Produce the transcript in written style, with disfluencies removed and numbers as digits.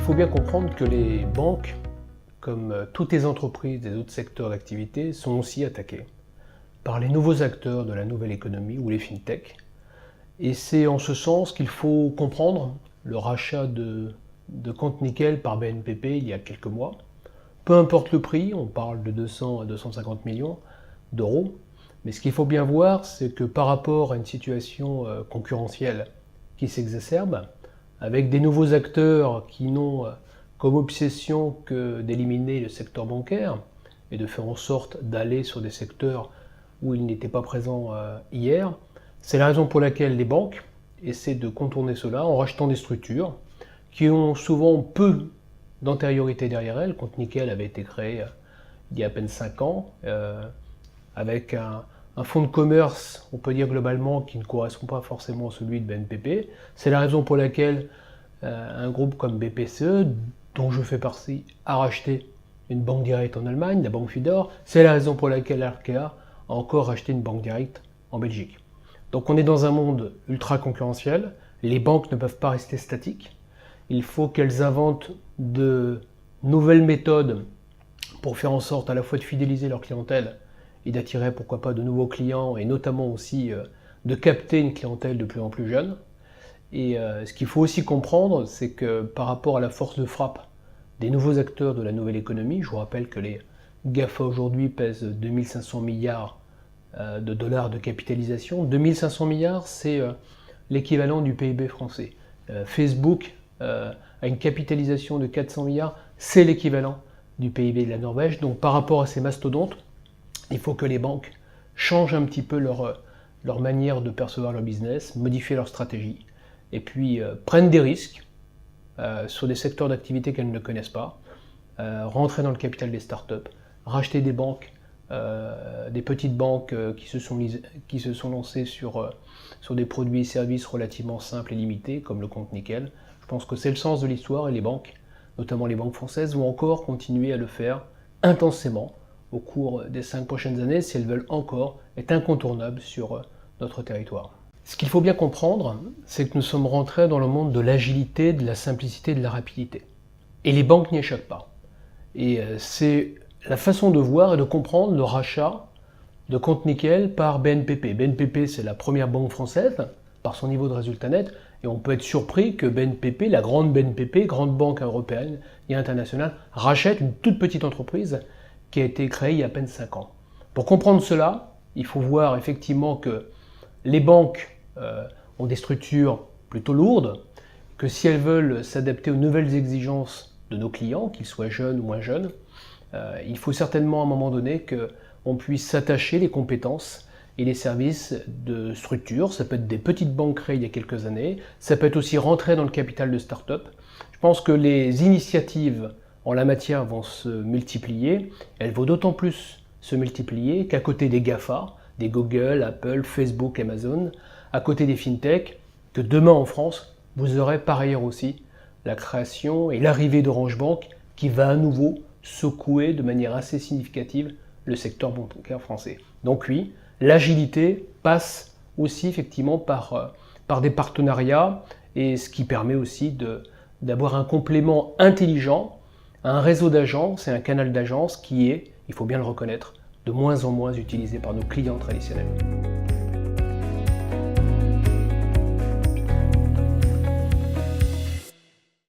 faut bien comprendre que les banques, comme toutes les entreprises des autres secteurs d'activité, sont aussi attaquées par les nouveaux acteurs de la nouvelle économie ou les fintech. Et c'est en ce sens qu'il faut comprendre le rachat de Compte Nickel par BNPP il y a quelques mois. Peu importe le prix, on parle de 200 à 250 millions d'euros. Mais ce qu'il faut bien voir, c'est que par rapport à une situation concurrentielle qui s'exacerbe, avec des nouveaux acteurs qui n'ont comme obsession que d'éliminer le secteur bancaire et de faire en sorte d'aller sur des secteurs où ils n'étaient pas présents hier, c'est la raison pour laquelle les banques essaient de contourner cela en rachetant des structures qui ont souvent peu d'antériorité derrière elles. Compte Nickel avait été créé il y a à peine 5 ans, avec un fonds de commerce, on peut dire globalement, qui ne correspond pas forcément à celui de BNPP. C'est la raison pour laquelle un groupe comme BPCE, dont je fais partie, a racheté une banque directe en Allemagne, la banque Fidor. C'est la raison pour laquelle Arkea a encore racheté une banque directe en Belgique. Donc on est dans un monde ultra concurrentiel. Les banques ne peuvent pas rester statiques. Il faut qu'elles inventent de nouvelles méthodes pour faire en sorte à la fois de fidéliser leur clientèle et d'attirer pourquoi pas de nouveaux clients et notamment aussi de capter une clientèle de plus en plus jeune. Et ce qu'il faut aussi comprendre, c'est que par rapport à la force de frappe des nouveaux acteurs de la nouvelle économie, je vous rappelle que les GAFA aujourd'hui pèsent 2500 milliards de dollars de capitalisation. 2500 milliards, c'est l'équivalent du PIB français. Facebook a une capitalisation de 400 milliards, c'est l'équivalent du PIB de la Norvège. Donc par rapport à ces mastodontes, il faut que les banques changent un petit peu leur manière de percevoir leur business, modifient leur stratégie, et puis prennent des risques sur des secteurs d'activité qu'elles ne connaissent pas, rentrer dans le capital des startups, racheter des banques, des petites banques qui se sont lancées sur des produits et services relativement simples et limités, comme le Compte Nickel. Je pense que c'est le sens de l'histoire et les banques, notamment les banques françaises, vont encore continuer à le faire intensément au cours des 5 prochaines années si elles veulent encore être incontournables sur notre territoire. Ce qu'il faut bien comprendre, c'est que nous sommes rentrés dans le monde de l'agilité, de la simplicité, de la rapidité. Et les banques n'y échappent pas. Et c'est la façon de voir et de comprendre le rachat de Compte Nickel par BNPP. BNPP, c'est la première banque française par son niveau de résultat net. Et on peut être surpris que BNPP, la grande BNPP, grande banque européenne et internationale, rachète une toute petite entreprise qui a été créée il y a à peine 5 ans. Pour comprendre cela, il faut voir effectivement que les banques ont des structures plutôt lourdes, que si elles veulent s'adapter aux nouvelles exigences de nos clients, qu'ils soient jeunes ou moins jeunes, il faut certainement à un moment donné qu'on puisse s'attacher les compétences et les services de structures. Ça peut être des petites banques créées il y a quelques années, ça peut être aussi rentrer dans le capital de start-up. Je pense que les initiatives en la matière vont se multiplier. Elles vont d'autant plus se multiplier qu'à côté des GAFA, des Google, Apple, Facebook, Amazon, à côté des fintech, que demain en France, vous aurez par ailleurs aussi la création et l'arrivée d'Orange Bank qui va à nouveau secouer de manière assez significative le secteur bancaire français. Donc oui, l'agilité passe aussi effectivement par des partenariats et ce qui permet aussi d'avoir un complément intelligent, un réseau d'agences et un canal d'agences qui est, il faut bien le reconnaître, de moins en moins utilisé par nos clients traditionnels.